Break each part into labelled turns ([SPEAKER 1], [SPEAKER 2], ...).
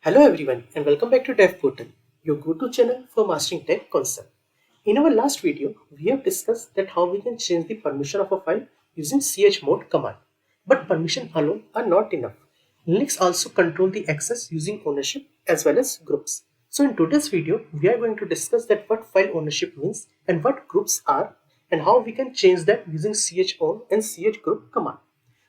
[SPEAKER 1] Hello everyone and welcome back to Dev Portal, your go-to channel for mastering tech concept. In our last video, we have discussed that how we can change the permission of a file using chmod command. But permission alone are not enough. Linux also control the access using ownership as well as groups. So in today's video, we are going to discuss that what file ownership means and what groups are and how we can change that using chown and chgroup command.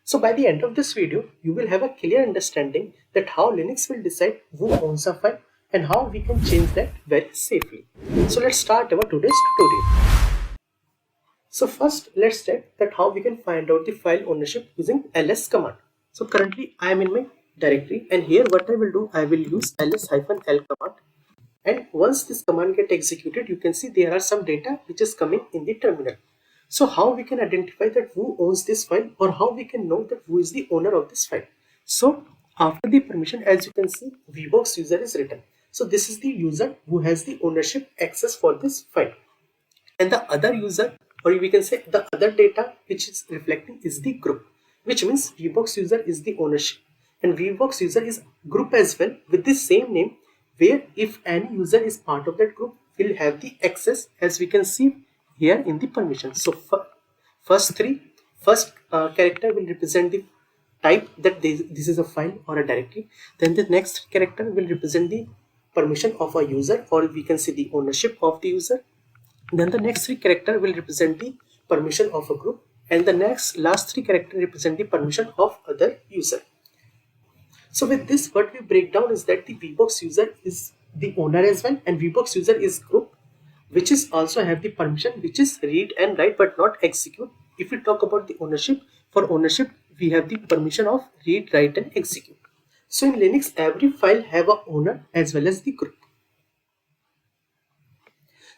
[SPEAKER 1] So by the end of this video, you will have a clear understanding that how Linux will decide who owns a file and how we can change that very safely. So let's start our today's tutorial. So first, let's check that how we can find out the file ownership using ls command. So currently I am in my directory and here what I will do, I will use ls-l command. And once this command get executed, you can see there are some data which is coming in the terminal. So how we can identify that who owns this file or how we can know that who is the owner of this file. So after the permission, as you can see, vbox user is written. So this is the user who has the ownership access for this file. And the other user, or we can say the other data which is reflecting is the group, which means vbox user is the ownership and vbox user is group as well with the same name, where if any user is part of that group will have the access, as we can see here in the permission. So first character will represent the type that this is a file or a directory. Then the next character will represent the permission of a user, or we can say the ownership of the user. Then the next three character will represent the permission of a group, and the next last three character represent the permission of other user. So with this, what we break down is that the vbox user is the owner as well, and vbox user is group, which is also have the permission which is read and write but not execute. If we talk about the ownership, for ownership we have the permission of read, write and execute. So in Linux, every file have a owner as well as the group.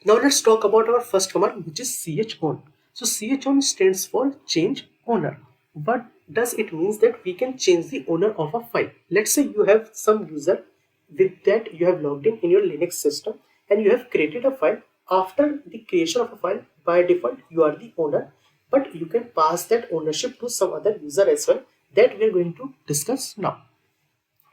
[SPEAKER 1] Now let's talk about our first command, which is chown. So chown stands for change owner. What does it means? That we can change the owner of a file. Let's say you have some user with that you have logged in your Linux system and you have created a file. After the creation of a file, by default you are the owner, but you can pass that ownership to some other user as well, that we are going to discuss now.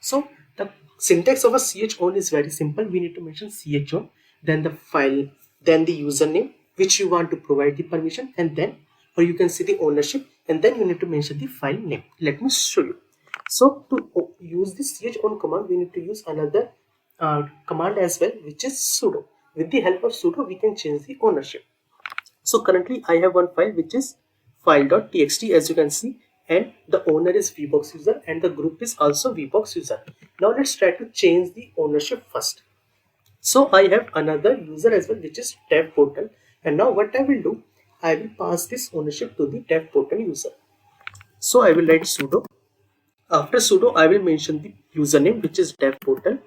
[SPEAKER 1] So the syntax of a chown is very simple. We need to mention chown, then the file, then the username which you want to provide the permission, and then, or you can see the ownership, and then you need to mention the file name. Let me show you. So to use this chown command, we need to use another command as well, which is sudo. With the help of sudo, we can change the ownership. So currently I have one file which is file.txt, as you can see, and the owner is vbox user and the group is also vbox user. Now let's try to change the ownership first. So I have another user as well, which is dev portal, and now what I will do, I will pass this ownership to the dev portal user. So I will write sudo. After sudo, I will mention the username, which is dev portal,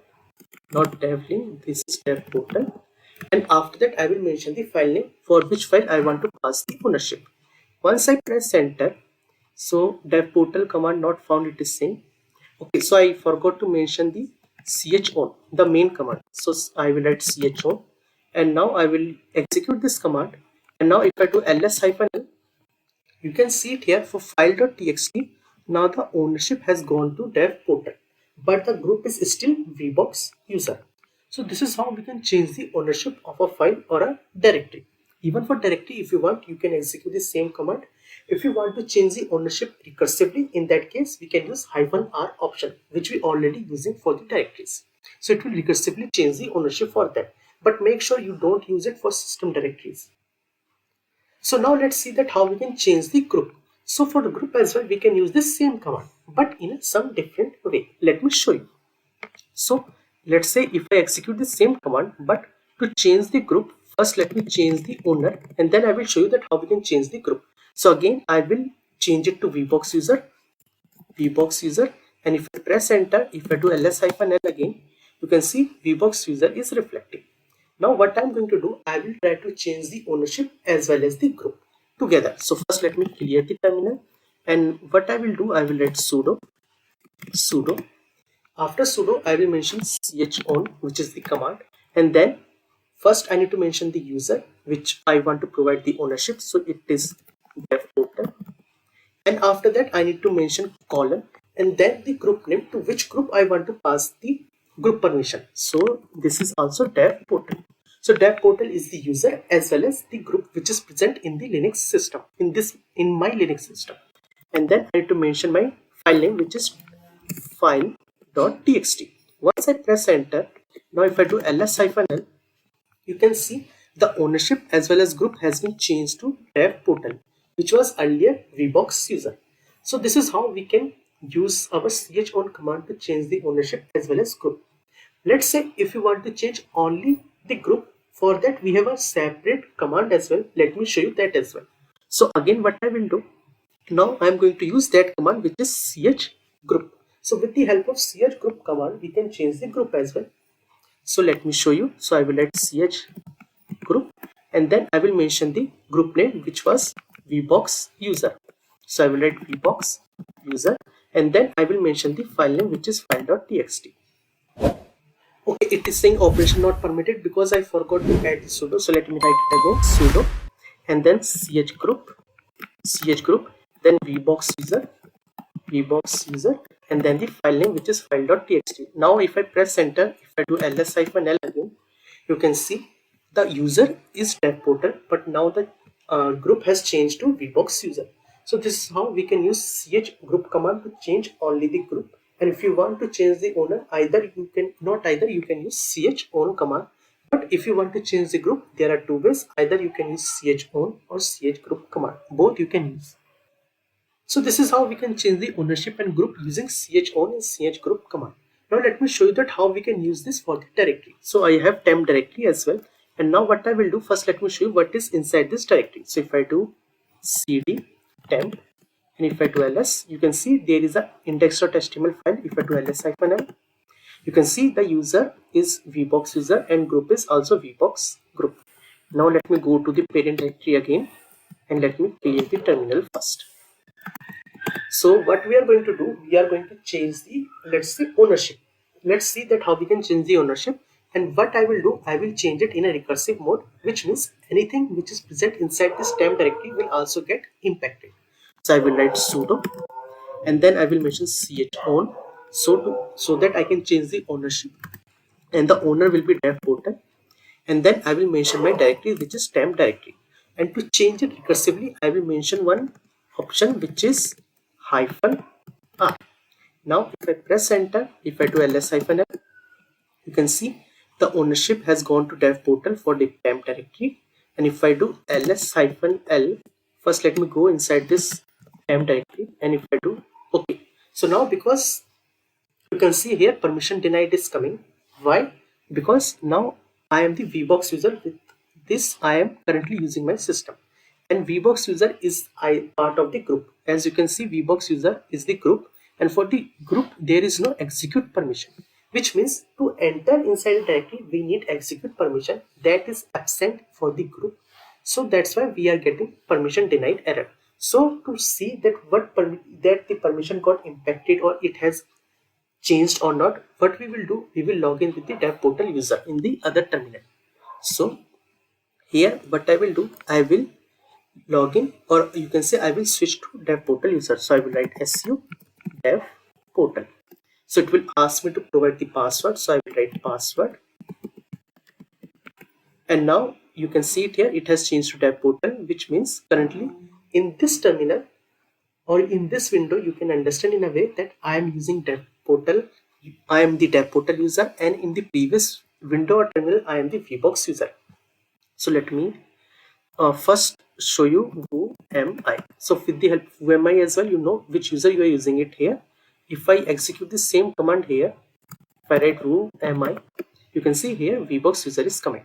[SPEAKER 1] not dev link. This is dev portal. And after that, I will mention the file name for which file I want to pass the ownership. Once I press enter, so dev portal command not found, it is saying. Okay, so I forgot to mention the chown, the main command. So I will write chown, and now I will execute this command. And now if I do ls-l, you can see it here for file.txt. Now the ownership has gone to dev portal, but the group is still vbox user. So this is how we can change the ownership of a file or a directory. Even for directory, if you want, you can execute the same command. If you want to change the ownership recursively, in that case, we can use -r option, which we already using for the directories. So it will recursively change the ownership for that. But make sure you don't use it for system directories. So now let's see that how we can change the group. So for the group as well, we can use the same command, but in some different way. Let me show you. So let's say if I execute the same command, but to change the group, first let me change the owner, and then I will show you that how we can change the group. So again, I will change it to vbox user, and if I press enter, if I do ls-l again, you can see vbox user is reflecting. Now what I'm going to do, I will try to change the ownership as well as the group together. So first let me clear the terminal, and what I will do, I will write sudo. After sudo, I will mention chown, which is the command, and then first I need to mention the user which I want to provide the ownership. So it is dev portal, and after that I need to mention colon, and then the group name, to which group I want to pass the group permission. So this is also dev portal. So dev portal is the user as well as the group which is present in the Linux system, in my Linux system. And then I need to mention my file name, which is file.txt. Once I press enter, now if I do ls-l, you can see the ownership as well as group has been changed to dev portal, which was earlier vbox user. So this is how we can use our chown command to change the ownership as well as group. Let's say if you want to change only the group, for that we have a separate command as well. Let me show you that as well. So again, what I will do, now I am going to use that command, which is chgroup. So with the help of chgroup command, we can change the group as well. So let me show you. So I will write chgroup and then I will mention the group name, which was vbox user. So I will write vbox user and then I will mention the file name, which is file.txt. Okay, it is saying operation not permitted because I forgot to add the sudo. So let me write it again, sudo and then chgroup, then vbox user and then the file name, which is file.txt. Now if I press enter, if I do ls-l again, you can see the user is dev portal, but now the group has changed to vbox user. So this is how we can use chgroup command to change only the group. And if you want to change the owner, you can use chown command. But if you want to change the group, there are two ways. Either you can use chown or chgroup command. Both you can use. So this is how we can change the ownership and group using chown and chgroup command. Now let me show you that how we can use this for the directory. So I have temp directory as well. And now what I will do, first let me show you what is inside this directory. So if I do cd temp and if I do ls, you can see there is a index.html file. If I do ls-l, you can see the user is vbox user and group is also vbox group. Now let me go to the parent directory again and let me create the terminal first. So what we are going to do, we are going to change the, let's say, ownership. Let's see that how we can change the ownership. And what I will do, I will change it in a recursive mode, which means anything which is present inside this temp directory will also get impacted. So I will write sudo and then I will mention chown so that I can change the ownership and the owner will be dev portal. And then I will mention my directory, which is temp directory. And to change it recursively, I will mention one option, which is -r. Now if I press enter, if I do ls-l, you can see the ownership has gone to dev portal for the temp directory. And if I do ls-l, first let me go inside this temp directory and if I do okay. So now because you can see here permission denied is coming. Why? Because now I am the vbox user. With this I am currently using my system and vbox user is part of the group. As you can see, vbox user is the group and for the group there is no execute permission, which means to enter inside a directory we need execute permission that is absent for the group. So that's why we are getting permission denied error. So to see that that the permission got impacted or it has changed or not, what we will do, we will log in with the dev portal user in the other terminal. So here what I will do, I will log in, or you can say I will switch to dev portal user. So I will write su dev portal. So it will ask me to provide the password. So I will write password. And now you can see it here, it has changed to dev portal, which means currently in this terminal or in this window, you can understand in a way that I am using dev portal. I am the dev portal user, and in the previous window or terminal, I am the vbox user. So let me first show you who am I. So with the help of who am I as well, you know which user you are using it here. If I execute the same command here, if I write who am I, you can see here vbox user is coming.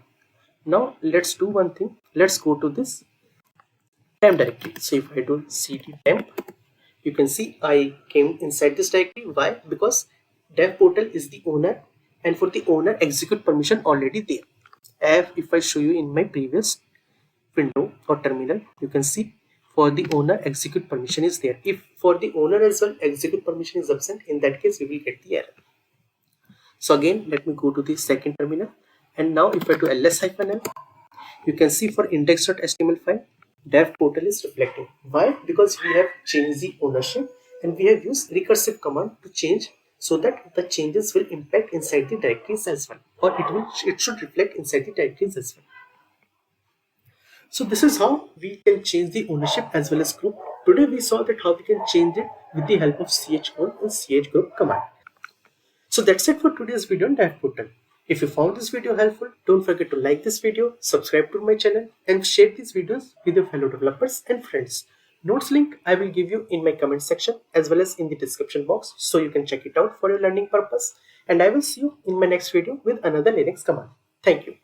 [SPEAKER 1] Now let's do one thing. Let's go to this temp directory. So if I do cd temp, you can see I came inside this directory. Why? Because dev portal is the owner and for the owner execute permission already there. If I show you in my previous window or terminal, you can see for the owner execute permission is there. If for the owner as well execute permission is absent, in that case we will get the error. So again, let me go to the second terminal and now if I do ls-l, you can see for index.html file dev portal is reflecting. Why? Because we have changed the ownership and we have used recursive command to change so that the changes will impact inside the directories as well, or it should reflect inside the directories as well. So this is how we can change the ownership as well as group. Today we saw that how we can change it with the help of chmod and chgrp command. So that's it for today's video on Dev Portal. If you found this video helpful, don't forget to like this video, subscribe to my channel, and share these videos with your fellow developers and friends. Notes link I will give you in my comment section as well as in the description box, so you can check it out for your learning purpose. And I will see you in my next video with another Linux command. Thank you.